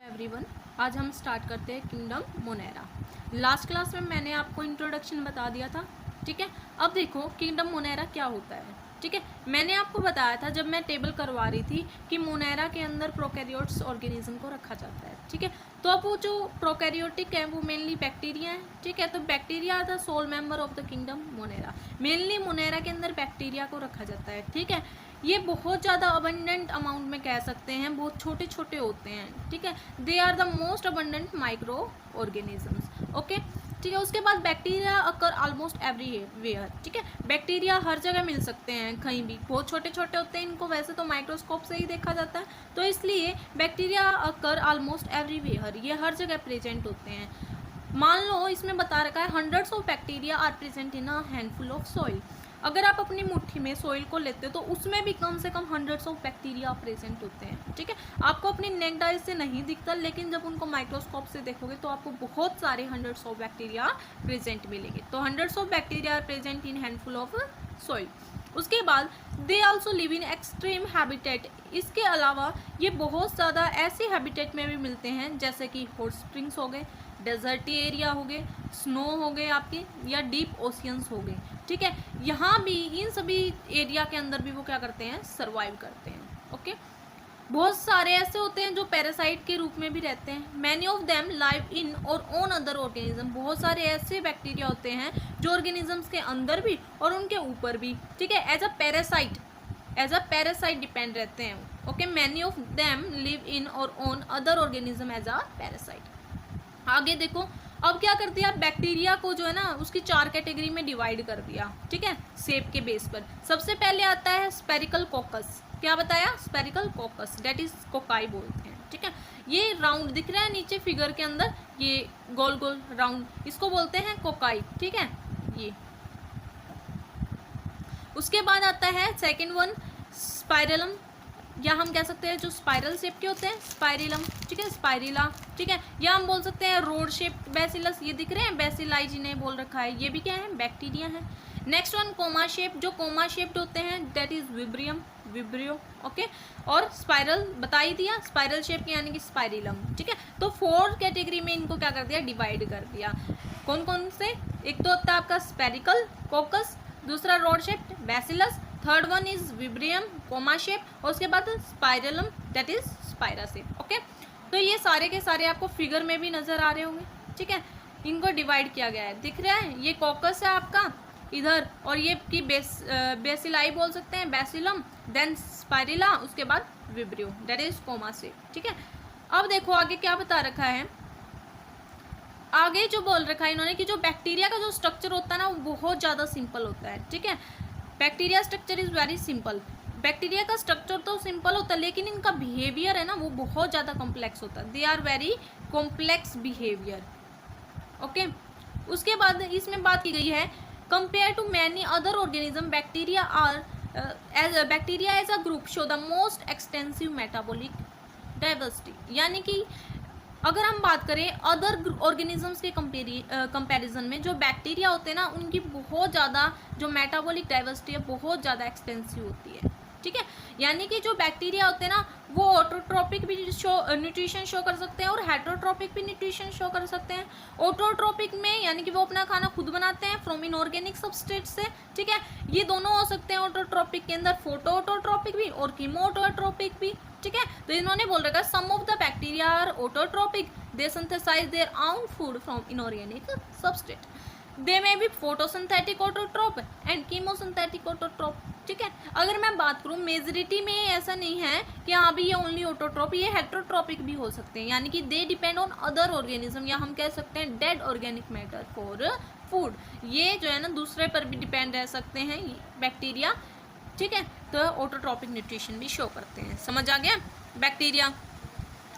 Everyone, आज हम start करते हैं किंगडम मोनेरा। लास्ट क्लास में मैंने आपको इंट्रोडक्शन बता दिया था, ठीक है। अब देखो किंगडम मोनेरा क्या होता है, ठीक है। मैंने आपको बताया था जब मैं टेबल करवा रही थी कि मोनेरा के अंदर प्रोकैरियोट्स ऑर्गेनिज्म को रखा जाता है, ठीक है। तो अब वो जो प्रोकैरियोटिक है वो मेनली बैक्टीरिया है, ठीक है। तो bacteria are the sole member of the kingdom monera. Mainly monera के अंदर बैक्टीरिया को रखा जाता है, ठीक है। ये बहुत ज़्यादा अबंडेंट अमाउंट में कह सकते हैं, बहुत छोटे छोटे होते हैं, ठीक है। They are the most abundant microorganisms, okay, ठीक है। उसके बाद बैक्टीरिया अकर ऑलमोस्ट एवरीवेयर, ठीक है। बैक्टीरिया हर जगह मिल सकते हैं, कहीं भी, बहुत छोटे छोटे होते हैं, इनको वैसे तो माइक्रोस्कोप से ही देखा जाता है, तो इसलिए बैक्टीरिया अकर ऑलमोस्ट एवरीवेयर, ये हर जगह प्रेजेंट होते हैं। मान लो इसमें बता रखा है hundreds of bacteria are present in a handful of soil. अगर आप अपनी मुट्ठी में सॉइल को लेते हो तो उसमें भी कम से कम हंड्रेड्स ऑफ बैक्टीरिया प्रेजेंट होते हैं, ठीक है। आपको अपनी नेक्ड आइज से नहीं दिखता, लेकिन जब उनको माइक्रोस्कोप से देखोगे तो आपको बहुत सारे हंड्रेड्स ऑफ बैक्टीरिया प्रेजेंट मिलेंगे। तो hundreds of bacteria are present in handful of soil. उसके बाद they also live in extreme habitat. इसके अलावा ये बहुत ज़्यादा ऐसे हैबिटेट में भी मिलते हैं जैसे कि हॉट स्प्रिंग्स हो गए, डेजर्टी एरिया हो गए, स्नो हो गए आपके, या डीप ओशियंस हो गए, ठीक है। यहाँ भी इन सभी एरिया के अंदर भी वो क्या करते हैं, सर्वाइव करते हैं, ओके। बहुत सारे ऐसे होते हैं जो पैरासाइट के रूप में भी रहते हैं। Many of them live in और ऑन अदर ऑर्गेनिज्म। बहुत सारे ऐसे बैक्टीरिया होते हैं जो ऑर्गेनिजम्स के अंदर भी और उनके ऊपर भी, ठीक है, एज अ पैरासाइट डिपेंड रहते हैं, okay. Many of them live in और on other organism as a parasite. आगे देखो, अब क्या कर दिया, बैक्टीरिया को जो है ना उसकी 4 कैटेगरी में डिवाइड कर दिया, ठीक है, शेप के बेस पर। सबसे पहले आता है स्पेरिकल कोकस। क्या बताया, spherical coccus, that is cocci बोलते हैं, ठीक है। ये राउंड दिख रहा है नीचे फिगर के अंदर, ये गोल गोल राउंड, इसको बोलते हैं कोकाई, ठीक है, ये। उसके बाद आता है सेकेंड वन स्पाइरलम, या हम कह सकते हैं जो स्पाइरल शेप के होते हैं, स्पाइरिलम, ठीक है, स्पाइरिला, ठीक है। या हम बोल सकते हैं रोड शेप बैसिलस, ये दिख रहे हैं, बैसिलाई जिन्हें बोल रखा है, ये भी क्या है, बैक्टीरिया है। नेक्स्ट वन कोमा शेप, जो कोमा शेप्ड होते हैं दैट इज विब्रियो, ओके। और स्पाइरल बता ही दिया, स्पाइरल शेप के यानी कि स्पाइरिलम, ठीक है। तो 4 कैटेगरी में इनको क्या कर दिया, डिवाइड कर दिया। कौन कौन से, एक तो होता है आपका स्पेरिकल कोकस, दूसरा rod shape bacillus, third one is विब्रियम coma shape, और उसके बाद spirillum that is Spira shape, okay. तो ये सारे के सारे आपको फिगर में भी नजर आ रहे होंगे, ठीक है। इनको डिवाइड किया गया है, दिख रहा है, ये कोकस है आपका इधर, और ये की बेसिलाई बोल सकते हैं, बैसिलम, देन स्पाइरिला, उसके बाद vibrio that is coma shape, ठीक है। अब देखो आगे क्या बता रखा है, आगे जो बोल रखा है इन्होंने कि जो बैक्टीरिया का जो स्ट्रक्चर होता है ना वो बहुत ज़्यादा सिंपल होता है, ठीक है। Bacteria structure is very simple. Bacteria का स्ट्रक्चर तो सिंपल होता है, लेकिन इनका बिहेवियर है ना वो बहुत ज़्यादा कॉम्प्लेक्स होता है। They are very complex behaviour, okay. उसके बाद इसमें बात की गई है compare to many other organism bacteria as a group show the most extensive metabolic diversity. यानी कि अगर हम बात करें अदर ऑर्गेनिजम्स के कंपैरिजन में, जो बैक्टीरिया होते हैं ना उनकी बहुत ज़्यादा जो मेटाबॉलिक डाइवर्सिटी है बहुत ज़्यादा एक्सटेंसिव होती है, ठीक है। यानी कि जो बैक्टीरिया होते हैं ना वो ऑटोट्रोपिक भी न्यूट्रिशन शो कर सकते हैं और हेटरोट्रोपिक भी न्यूट्रिशन शो कर सकते हैं। ऑटोट्रोपिक में यानी कि वो अपना खाना खुद बनाते हैं फ्रॉम इनऑर्गेनिक सबस्ट्रेट से, ठीक है। ये दोनों हो सकते हैं ऑटोट्रोपिक के अंदर, फोटोऑटोट्रोपिक भी और कीमोऑटोट्रोपिक भी, ठीक है। तो इन्होंने बोल रखा है some of the bacteria are autotrophic, they synthesize their own food from inorganic substrate. They में भी photosynthetic autotroph and chemosynthetic autotroph, ठीक है। अगर मैं बात करूँ मेजोरिटी में ऐसा नहीं है कि हाँ भी ये ओनली ऑटोट्रोप, ये हेटरोट्रोपिक भी हो सकते हैं, यानी कि they depend on other organism, या हम कह सकते हैं dead organic matter for food. ये जो है ना दूसरे पर भी डिपेंड रह सकते हैं बैक्टीरिया, ठीक है। तो ऑटोट्रोपिक न्यूट्रिशन भी शो करते हैं। समझ आ गया बैक्टीरिया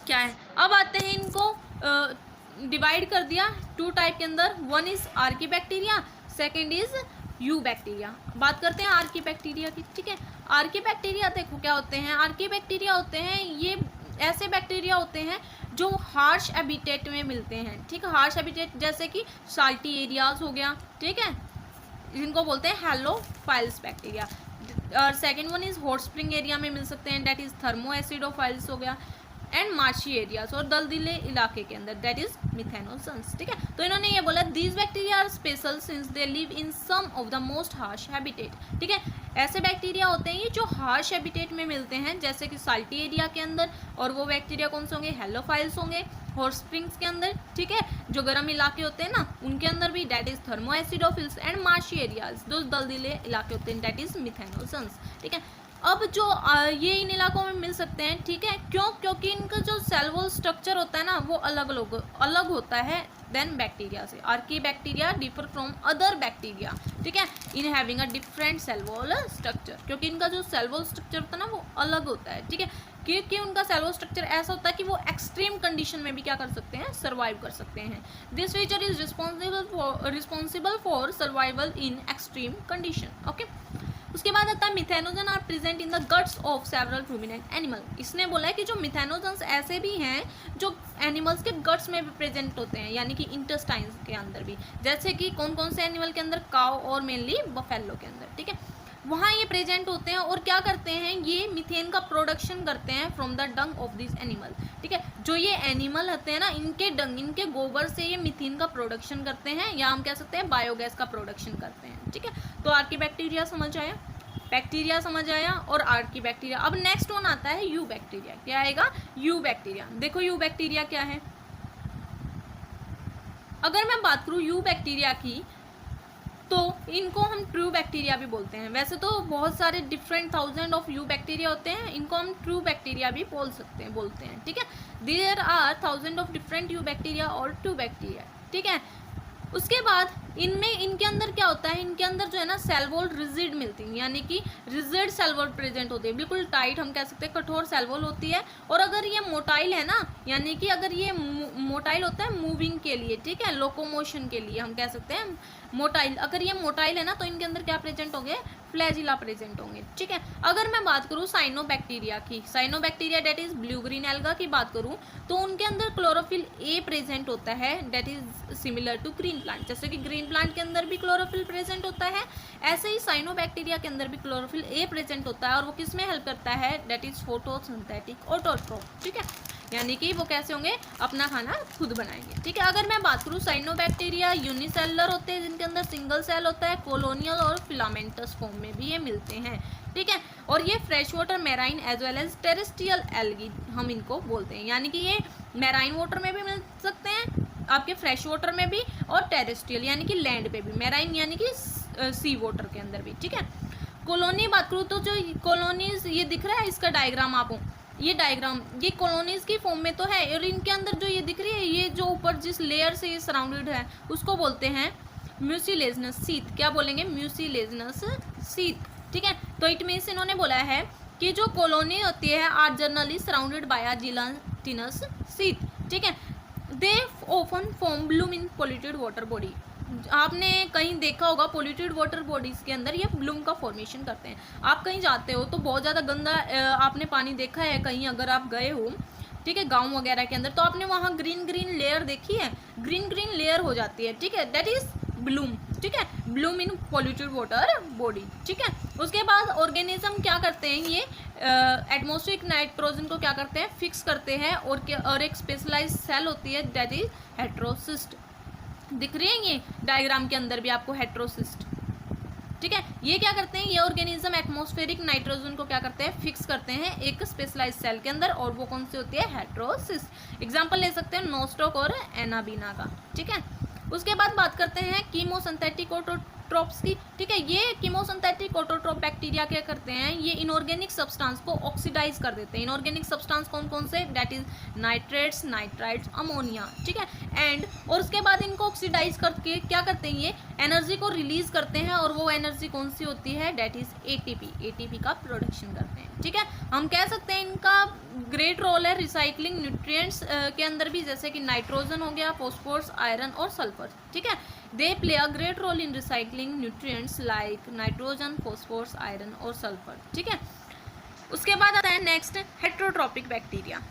क्या है। अब आते हैं इनको डिवाइड कर दिया 2 टाइप के अंदर, one is Archie bacteria, second is you bacteria. बात करते हैं आर्की बैक्टीरिया की, ठीक है। आर्की बैक्टीरिया देखो क्या होते हैं, आर्की बैक्टीरिया होते हैं ये ऐसे बैक्टीरिया होते हैं जो हार्श हैबिटेट में मिलते हैं, ठीक है। हार्श हैबिटेट जैसे कि साल्टी एरियाज हो गया, ठीक है, जिनको बोलते हैं हेलोफाइल्स बैक्टीरिया। और second one is hot spring area में मिल सकते हैं, डेट इज थर्मो एसिडोफाइल्स हो गया। एंड मार्शी एरियाज और दलदले इलाके के अंदर, दैट इज मिथेनोजन्स। ठीक है, तो इन्होंने ये बोला these bacteria are special since they live in some of the most harsh habitat. ठीक है, ऐसे बैक्टीरिया होते हैं ये जो हार्श हैबिटेट में मिलते हैं, जैसे कि साल्टी एरिया के अंदर, और वो बैक्टीरिया कौन से होंगे, हेलोफाइल्स होंगे, हॉट स्प्रिंग्स के अंदर। ठीक है, जो गर्म इलाके होते हैं ना उनके अंदर भी, that is thermo acidophils, and marshy areas जो दलदले इलाके होते हैं, दैट इज मिथेनोजन्स। ठीक है, अब जो ये इन इलाकों में मिल सकते हैं। ठीक है, क्यों? क्योंकि इनका जो सेल वॉल स्ट्रक्चर होता है ना वो अलग होता है देन बैक्टीरिया से। Archaebacteria differ from other bacteria, ठीक है, in having a different cell wall structure, क्योंकि इनका जो सेल वॉल स्ट्रक्चर होता है ना वो अलग होता है। ठीक है, क्योंकि उनका सेल वॉल स्ट्रक्चर ऐसा होता है कि वो एक्सट्रीम कंडीशन में भी क्या कर सकते हैं, सर्वाइव कर सकते हैं। This feature is responsible for survival in extreme condition. Okay, उसके बाद आता है methanogen are present in the guts of several ruminant animal. इसने बोला है कि जो मिथेनोजन्स ऐसे भी हैं जो एनिमल्स के गट्स में भी प्रेजेंट होते हैं, यानी कि इंटेस्टाइन्स के अंदर भी, जैसे कि कौन कौन से एनिमल के अंदर, काउ और मेनली बफेलो के अंदर। ठीक है, वहाँ ये प्रेजेंट होते हैं और क्या करते हैं, ये मीथेन का प्रोडक्शन करते हैं from the Dang of this animal. ठीक है, जो ये एनिमल होते हैं ना इनके डंग, इनके गोबर से ये मीथेन का प्रोडक्शन करते हैं, या हम कह सकते हैं बायोगैस का प्रोडक्शन करते हैं। ठीक है, तो आर्की बैक्टीरिया समझ आया, बैक्टीरिया समझ आया और आर्की बैक्टीरिया। अब नेक्स्ट वन आता है यू बैक्टीरिया। क्या आएगा, यू बैक्टीरिया। देखो यू बैक्टीरिया क्या है, अगर मैं बात करूँ यू बैक्टीरिया की तो इनको हम ट्रू बैक्टीरिया भी बोलते हैं। वैसे तो बहुत सारे different thousand of you bacteria होते हैं, इनको हम ट्रू बैक्टीरिया भी बोलते हैं। ठीक है, there are thousand of different eubacteria और ट्रू बैक्टीरिया। ठीक है, उसके बाद इनके अंदर क्या होता है, इनके अंदर जो है ना सेल वॉल रिजिड मिलती है, यानी कि रिजिड सेल वॉल प्रेजेंट होती है, बिल्कुल टाइट, हम कह सकते हैं कठोर सेल वॉल होती है। और अगर ये मोटाइल है ना, यानी कि अगर ये मोटाइल होता है मूविंग के लिए, ठीक है, लोकोमोशन के लिए हम कह सकते हैं मोटाइल, अगर ये मोटाइल है ना तो इनके अंदर क्या प्रेजेंट होंगे, फ्लैजिला प्रेजेंट होंगे। ठीक है, अगर मैं बात करूँ साइनोबैक्टीरिया की, cyanobacteria that is blue green alga की बात करूँ तो उनके अंदर क्लोरोफिल ए प्रेजेंट होता है, that is similar to green plant. जैसे कि ग्रीन प्लांट के अंदर भी क्लोरोफिल प्रेजेंट होता है, ऐसे ही साइनोबैक्टीरिया के अंदर भी क्लोरोफिल ए प्रेजेंट होता है, और वो किस में हेल्प करता है, डेट इज फोटोसिंथेटिक ऑटोट्रोफ। ठीक है, यानी कि वो कैसे होंगे, अपना खाना खुद बनाएंगे। ठीक है, अगर मैं बात करूँ साइनोबैक्टीरिया यूनिसेलुलर होते हैं जिनके अंदर सिंगल सेल होता है, कॉलोनियल और फिलामेंटस फॉर्म में भी ये मिलते हैं। ठीक है, और ये fresh water, marine as well as terrestrial algae हम इनको बोलते हैं, यानी कि ये मैराइन वाटर में भी मिल सकते हैं, आपके फ्रेश वाटर में भी, और टेरेस्ट्रियल यानी कि लैंड पे भी, मैराइन यानी कि सी वाटर के अंदर भी। ठीक है, कॉलोनी बात करूँ तो जो कॉलोनीज ये दिख रहा है इसका डायग्राम आपको, ये डायग्राम ये कॉलोनीज की फॉर्म में तो है, और इनके अंदर जो ये दिख रही है, ये जो ऊपर जिस लेयर से ये सराउंडेड है उसको बोलते हैं म्यूसिलेजनस सीथ। क्या बोलेंगे, म्यूसिलेजनस सीथ। ठीक है, तो इट मीन्स इन्होंने बोला है कि जो कॉलोनी होती है are generally surrounded by a gelatinous sheath. ठीक है, they often form bloom in polluted water body. आपने कहीं देखा होगा पोल्यूटेड वाटर बॉडीज़ के अंदर ये ब्लूम का फॉर्मेशन करते हैं। आप कहीं जाते हो तो बहुत ज़्यादा गंदा आपने पानी देखा है कहीं, अगर आप गए हो, ठीक है, गांव वगैरह के अंदर, तो आपने वहाँ ग्रीन ग्रीन लेयर देखी है, ग्रीन ग्रीन लेयर हो जाती है। ठीक है, दैट इज ब्लूम। ठीक है, Bloom in polluted water body. ठीक है, उसके बाद ऑर्गेनिज्म क्या करते हैं, ये एटमॉस्फेरिक नाइट्रोजन को क्या करते हैं, फिक्स करते हैं, और एक स्पेशलाइज सेल होती है दैट इज हेट्रोसिस्ट। दिख रही है ये डायग्राम के अंदर भी आपको हेट्रोसिस्ट। ठीक है, ये क्या करते हैं, ये ऑर्गेनिज्म एटमॉस्फेरिक नाइट्रोजन को क्या करते हैं, फिक्स करते हैं एक स्पेशलाइज सेल के अंदर, और वो कौन सी होती है, हेट्रोसिस्ट। एग्जांपल ले सकते हैं नोस्टॉक और एनाबीना का। ठीक है, उसके बाद बात करते हैं कीमोसिंथेटिक ऑटोट्रोप्स की। ठीक है, ये कीमोसिंथेटिक ऑटोट्रोप बैक्टीरिया क्या करते हैं, ये इनऑर्गेनिक सब्सटेंस को ऑक्सीडाइज कर देते हैं। इनऑर्गेनिक सब्सटेंस कौन कौन से, that is nitrates, nitrites, ammonia. ठीक है, एंड और उसके बाद इनको ऑक्सीडाइज करके क्या करते हैं, ये एनर्जी को रिलीज करते हैं, और वो एनर्जी कौन सी होती है, डेट इज एटीपी। एटीपी का प्रोडक्शन करते हैं। ठीक है, हम कह सकते हैं इनका ग्रेट रोल है रिसाइकलिंग न्यूट्रिएंट्स के अंदर भी, जैसे कि नाइट्रोजन हो गया, फॉस्फोरस, आयरन और सल्फर। ठीक है, they play a great role in recycling nutrients like nitrogen, phosphorus, iron और सल्फर। ठीक है, उसके बाद आता है नेक्स्ट हेट्रोट्रॉपिक बैक्टीरिया।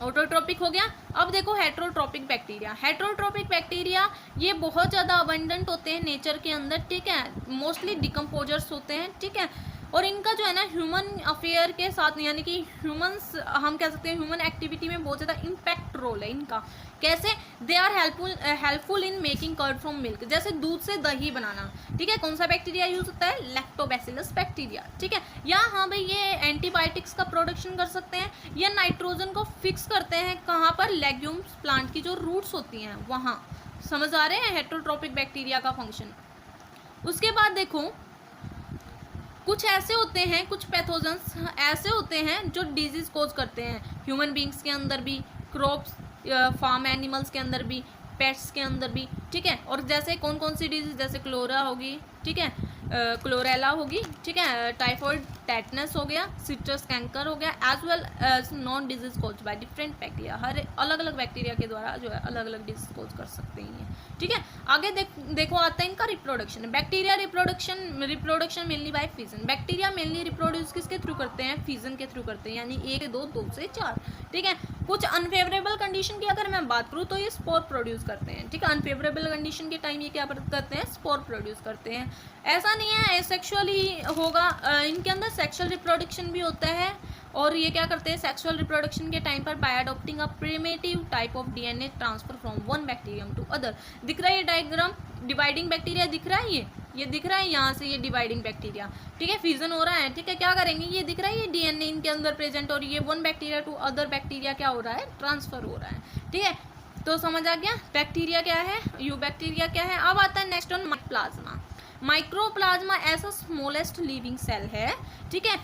ऑटोट्रोपिक हो गया। अब देखो हेट्रोट्रोपिक बैक्टीरिया। हेट्रोट्रोपिक बैक्टीरिया ये बहुत ज़्यादा अबंडेंट होते हैं नेचर के अंदर। ठीक है, मोस्टली डिकम्पोजर्स होते हैं। ठीक है, और इनका जो है ना ह्यूमन अफेयर के साथ यानी कि ह्यूमंस हम कह सकते हैं ह्यूमन एक्टिविटी में बहुत ज़्यादा इम्पैक्ट रोल है इनका। कैसे? They are helpful in making curd from milk, जैसे दूध से दही बनाना, ठीक है। कौन सा बैक्टीरिया यूज होता है? लैक्टोबैसिलस बैक्टीरिया, ठीक है। या हाँ भाई ये एंटीबायोटिक्स का प्रोडक्शन कर सकते हैं, या नाइट्रोजन को फिक्स करते हैं कहाँ पर? लेग्यूम्स प्लांट की जो रूट्स होती हैं वहाँ। समझ आ रहे हैं हेटरोट्रोपिक बैक्टीरिया का फंक्शन। उसके बाद देखो कुछ ऐसे होते हैं, कुछ पैथोजेंस ऐसे होते हैं जो डिजीज कोज करते हैं, ह्यूमन बींग्स के अंदर भी, क्रॉप्स फार्म एनिमल्स के अंदर भी, पेट्स के अंदर भी, ठीक है। और जैसे कौन कौन सी डिजीज? जैसे क्लोरा होगी, ठीक है, क्लोरेला होगी, ठीक है, टाइफॉइड टेटनस हो गया, सिट्रस कैंकर हो गया, as well as known disease cause by different bacteria. हर अलग अलग बैक्टीरिया के द्वारा जो है अलग अलग डिजीज कोज कर सकते हैं, ठीक है। आगे देखो आता है इनका reproduction. Bacteria reproduction mainly by fission. Bacteria mainly reproduce किसके थ्रू करते हैं? फिजन के थ्रू करते हैं, यानी 1 से 2, 2 से 4, ठीक है। कुछ अनफेवरेबल कंडीशन की अगर मैं बात करूँ तो ये स्पोर प्रोड्यूस करते हैं, ठीक है। अनफेवरेबल कंडीशन के टाइम ये क्या करते हैं? स्पोर प्रोड्यूस करते हैं। ऐसा नहीं है एसेक्सुअली होगा, इनके अंदर सेक्सुअल रिप्रोडक्शन भी होता है। और ये क्या करते हैं? सेक्सुअल रिप्रोडक्शन के टाइम पर by adopting a primitive type of DNA transfer from one bacterium to other. दिख रहा है ये डायग्राम? डिवाइडिंग बैक्टीरिया दिख रहा है, ये दिख रहा है यहाँ से, ये डिवाइडिंग बैक्टीरिया, ठीक है। फ्यूजन हो रहा है, ठीक है। क्या करेंगे? ये दिख रहा है, ये डीएनए इनके अंदर प्रेजेंट, और ये one bacteria to other bacteria क्या हो रहा है? ट्रांसफर हो रहा है, ठीक है। तो समझ आ गया बैक्टीरिया क्या है, यू बैक्टीरिया क्या है। अब आता है नेक्स्ट ऑन माइक्रोप्लाज्मा। माइक्रोप्लाज्मा ऐसा स्मॉलेस्ट लिविंग सेल है, ठीक है,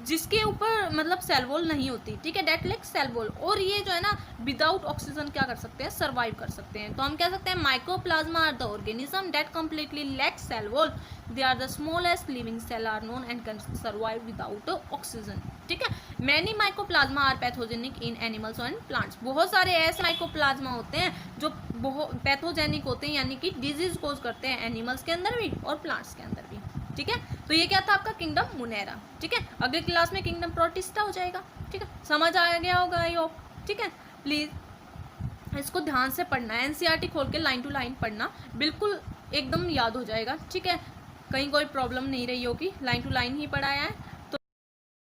जिसके ऊपर मतलब सेल वॉल नहीं होती, ठीक है, डेट लाइक सेल वॉल। और ये जो है ना विदाउट ऑक्सीजन क्या कर सकते हैं? सर्वाइव कर सकते हैं। तो हम कह सकते हैं mycoplasma are the organism that completely lack cell wall, they are the smallest living cell are known and can survive without oxygen, ठीक है। Many mycoplasma are pathogenic in animals and plants. बहुत सारे ऐसे माइक्रोप्लाज्मा होते हैं जो pathogenic होते हैं, यानी कि डिजीज कोज करते हैं एनिमल्स के अंदर भी और प्लांट्स के अंदर भी, ठीक है। तो ये क्या था आपका किंगडम मोनेरा, ठीक है। अगले क्लास में किंगडम प्रोटिस्टा हो जाएगा, ठीक है। समझ आ गया होगा आई होप, ठीक है। प्लीज़ इसको ध्यान से पढ़ना है, एनसीईआरटी खोल के लाइन टू लाइन पढ़ना, बिल्कुल एकदम याद हो जाएगा, ठीक है। कहीं कोई प्रॉब्लम नहीं रही होगी, लाइन टू लाइन ही पढ़ाया है।